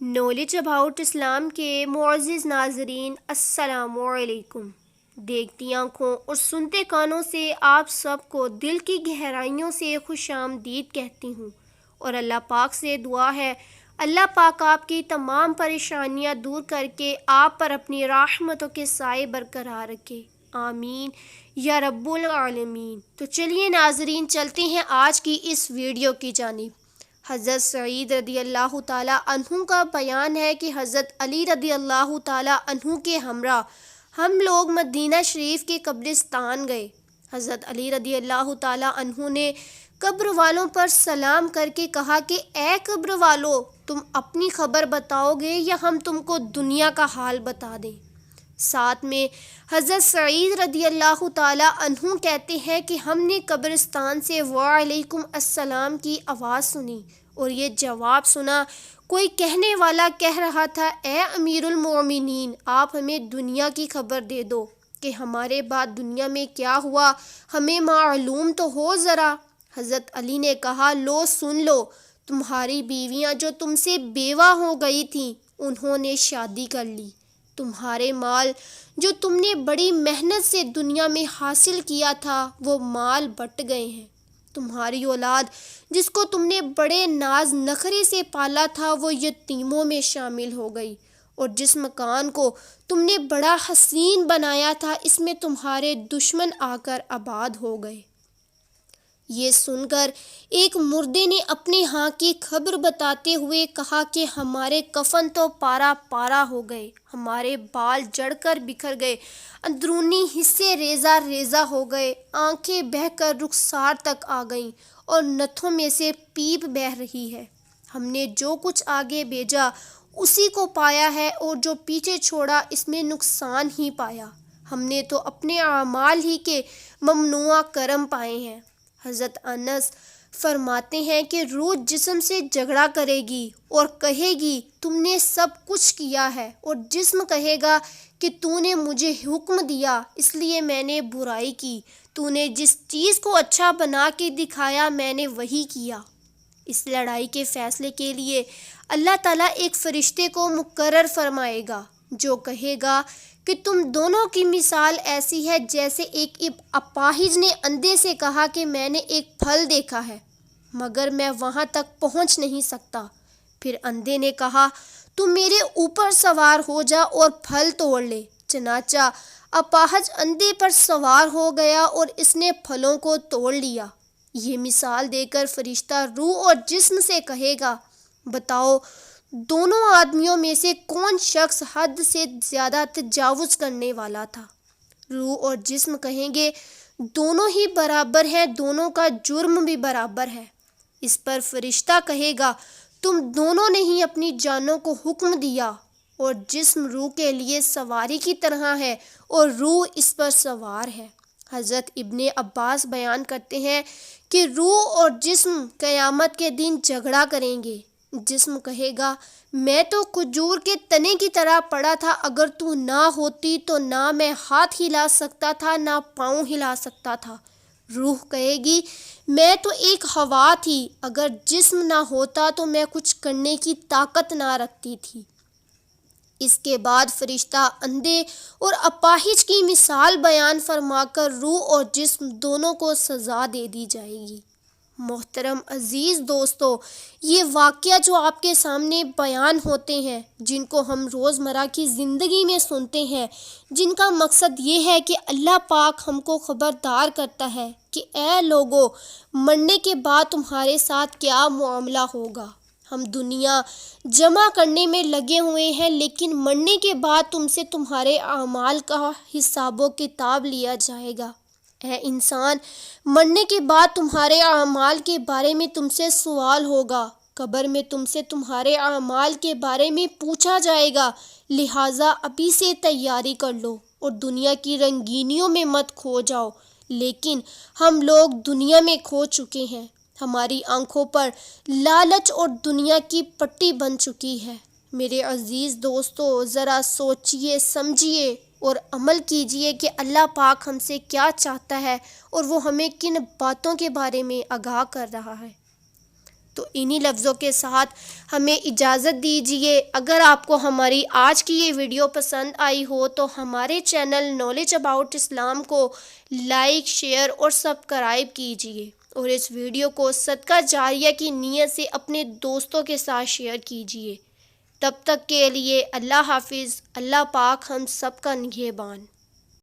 Knowledge about Islam کے معزز ناظرین، السلام علیکم۔ دیکھتی آنکھوں اور سنتے کانوں سے آپ سب کو دل کی گہرائیوں سے خوش آمدید کہتی ہوں، اور اللہ پاک سے دعا ہے اللہ پاک آپ کی تمام پریشانیاں دور کر کے آپ پر اپنی رحمتوں کے سائے برقرار رکھے، آمین یا رب العالمین۔ تو چلیے ناظرین، چلتے ہیں آج کی اس ویڈیو کی جانب۔ حضرت سعید رضی اللہ تعالیٰ عنہ کا بیان ہے کہ حضرت علی رضی اللہ تعالیٰ عنہ کے ہمراہ ہم لوگ مدینہ شریف کے قبرستان گئے۔ حضرت علی رضی اللہ تعالیٰ عنہ نے قبر والوں پر سلام کر کے کہا کہ اے قبر والو، تم اپنی خبر بتاؤ گے یا ہم تم کو دنیا کا حال بتا دیں؟ ساتھ میں حضرت سعید رضی اللہ تعالیٰ عنہ کہتے ہیں کہ ہم نے قبرستان سے وعلیکم السلام کی آواز سنی اور یہ جواب سنا۔ کوئی کہنے والا کہہ رہا تھا، اے امیر المومنین، آپ ہمیں دنیا کی خبر دے دو کہ ہمارے بعد دنیا میں کیا ہوا، ہمیں معلوم تو ہو ذرا۔ حضرت علی نے کہا، لو سن لو، تمہاری بیویاں جو تم سے بیوہ ہو گئی تھیں انہوں نے شادی کر لی، تمہارے مال جو تم نے بڑی محنت سے دنیا میں حاصل کیا تھا وہ مال بٹ گئے ہیں، تمہاری اولاد جس کو تم نے بڑے ناز نخرے سے پالا تھا وہ یتیموں میں شامل ہو گئی، اور جس مکان کو تم نے بڑا حسین بنایا تھا اس میں تمہارے دشمن آ کر آباد ہو گئے۔ یہ سن کر ایک مردے نے اپنے ہاں کی خبر بتاتے ہوئے کہا کہ ہمارے کفن تو پارا پارا ہو گئے، ہمارے بال جڑ کر بکھر گئے، اندرونی حصے ریزہ ریزہ ہو گئے، آنکھیں بہہ کر رخسار تک آ گئیں اور نتھوں میں سے پیپ بہہ رہی ہے۔ ہم نے جو کچھ آگے بھیجا اسی کو پایا ہے اور جو پیچھے چھوڑا اس میں نقصان ہی پایا، ہم نے تو اپنے اعمال ہی کے ممنوع کرم پائے ہیں۔ حضرت انس فرماتے ہیں کہ روح جسم سے جھگڑا کرے گی اور کہے گی تم نے سب کچھ کیا ہے، اور جسم کہے گا کہ تو نے مجھے حکم دیا اس لیے میں نے برائی کی، تو نے جس چیز کو اچھا بنا کے دکھایا میں نے وہی کیا۔ اس لڑائی کے فیصلے کے لیے اللہ تعالیٰ ایک فرشتے کو مقرر فرمائے گا جو کہے گا کہ تم دونوں کی مثال ایسی ہے جیسے ایک اپاہج نے اندھے سے کہا کہ میں نے ایک پھل دیکھا ہے مگر میں وہاں تک پہنچ نہیں سکتا۔ پھر اندھے نے کہا تو میرے اوپر سوار ہو جا اور پھل توڑ لے، چنانچہ اپاہج اندھے پر سوار ہو گیا اور اس نے پھلوں کو توڑ لیا۔ یہ مثال دے کر فرشتہ روح اور جسم سے کہے گا، بتاؤ دونوں آدمیوں میں سے کون شخص حد سے زیادہ تجاوز کرنے والا تھا؟ روح اور جسم کہیں گے دونوں ہی برابر ہیں، دونوں کا جرم بھی برابر ہے۔ اس پر فرشتہ کہے گا تم دونوں نے ہی اپنی جانوں کو حکم دیا، اور جسم روح کے لیے سواری کی طرح ہے اور روح اس پر سوار ہے۔ حضرت ابن عباس بیان کرتے ہیں کہ روح اور جسم قیامت کے دن جھگڑا کریں گے۔ جسم کہے گا میں تو کھجور کے تنے کی طرح پڑا تھا، اگر تو نہ ہوتی تو نہ میں ہاتھ ہلا سکتا تھا نہ پاؤں ہلا سکتا تھا۔ روح کہے گی میں تو ایک ہوا تھی، اگر جسم نہ ہوتا تو میں کچھ کرنے کی طاقت نہ رکھتی تھی۔ اس کے بعد فرشتہ اندھے اور اپاہج کی مثال بیان فرما کر روح اور جسم دونوں کو سزا دے دی جائے گی۔ محترم عزیز دوستو، یہ واقعہ جو آپ کے سامنے بیان ہوتے ہیں، جن کو ہم روزمرہ کی زندگی میں سنتے ہیں، جن کا مقصد یہ ہے کہ اللہ پاک ہم کو خبردار کرتا ہے کہ اے لوگو، مرنے کے بعد تمہارے ساتھ کیا معاملہ ہوگا۔ ہم دنیا جمع کرنے میں لگے ہوئے ہیں لیکن مرنے کے بعد تم سے تمہارے اعمال کا حساب و کتاب لیا جائے گا۔ اے انسان، مرنے کے بعد تمہارے اعمال کے بارے میں تم سے سوال ہوگا، قبر میں تم سے تمہارے اعمال کے بارے میں پوچھا جائے گا، لہٰذا ابھی سے تیاری کر لو اور دنیا کی رنگینیوں میں مت کھو جاؤ۔ لیکن ہم لوگ دنیا میں کھو چکے ہیں، ہماری آنکھوں پر لالچ اور دنیا کی پٹی بن چکی ہے۔ میرے عزیز دوستو، ذرا سوچئے سمجھئے اور عمل کیجئے کہ اللہ پاک ہم سے کیا چاہتا ہے اور وہ ہمیں کن باتوں کے بارے میں آگاہ کر رہا ہے۔ تو انہی لفظوں کے ساتھ ہمیں اجازت دیجیے۔ اگر آپ کو ہماری آج کی یہ ویڈیو پسند آئی ہو تو ہمارے چینل نالج اباؤٹ اسلام کو لائک، شیئر اور سبسکرائب کیجیے، اور اس ویڈیو کو صدقہ جاریہ کی نیت سے اپنے دوستوں کے ساتھ شیئر کیجیے۔ تب تک کے لیے اللہ حافظ۔ اللہ پاک ہم سب کا نگہبان۔